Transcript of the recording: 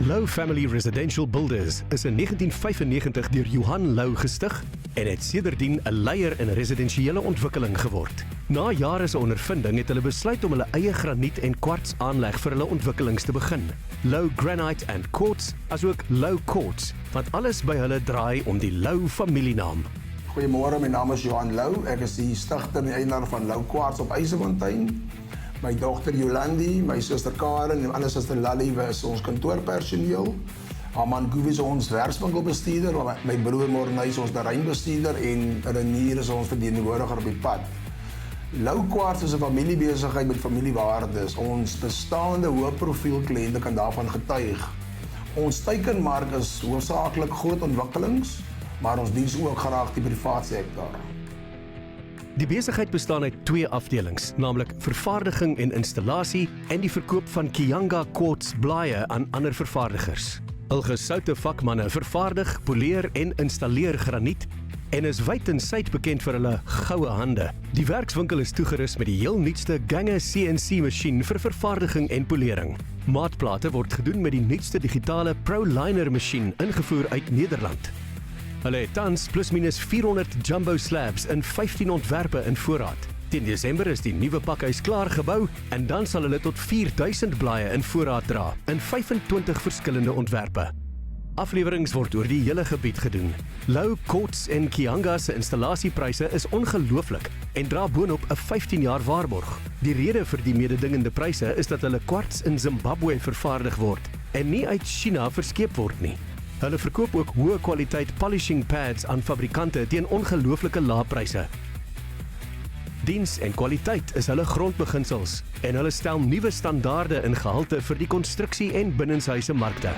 Lou Family Residential Builders is in 1995 deur Johan Lou gestig en het sedertdien 'n leier in residensiële ontwikkeling geword. Na jare se ondervinding het hulle besluit om hulle eie graniet en kwarts aanleg vir hulle ontwikkelings te begin. Lou Granite and Quartz, asook Lou Quartz, want alles by hulle draai om die Lou familienaam. Goeiemôre, my naam is Johan Lou. Ek is die stigter en eienaar van Lou Quartz op Eisefontein. My dogter Jolandi, my suster Karen en my suster Lally is ons kantoorpersoneel. Haar man Guwie is ons werkswinkelbestuurder, my broer Morney is ons terreinbestuurder en Renier is ons verteenwoordiger op die pad. Lou Quartz is 'n familiebesigheid met familiewaardes. Ons bestaande hoëprofiel kliënte kan daarvan getuig. Ons teikenmark is hoofsaaklik groot ontwikkelings, maar ons dien ook graag die private sektor. Die besigheid bestaan uit 2 afdelings, naamlik vervaardiging en installasie en die verkoop van Kianga Quartz blaaie aan ander vervaardigers. Hul gesoute vakmanne vervaardig, poleer en installeer graniet en is wyd en suid bekend vir hulle goue hande. Die werkswinkel is toegerus met die heel nuutste Gange CNC masjien vir vervaardiging en polering. Maatplate word gedoen met die nuutste digitale ProLiner masjien ingevoer uit Nederland. Hulle het tans plus minus 400 jumbo slabs in 15 ontwerpe in voorraad. Teen Desember is die nuwe pakhuis klaar gebou en dan sal hulle tot 4000 blaaie in voorraad dra in 25 verskillende ontwerpe. Aflewerings word oor die hele gebied gedoen. Lou Quartz en Kianga se installasiepryse is ongelooflik en dra boonop 'n 15 jaar waarborg. Die rede vir die mededingende pryse is dat hulle kwarts in Zimbabwe vervaardig word en nie uit China verskeep word nie. Hulle verkoop ook hoë kwaliteit polishing pads aan fabrikante teen ongelooflike lae pryse. Diens en kwaliteit is hulle grondbeginsels en hulle stel nuwe standaarde in gehalte vir die konstruksie en binnenshuise markte.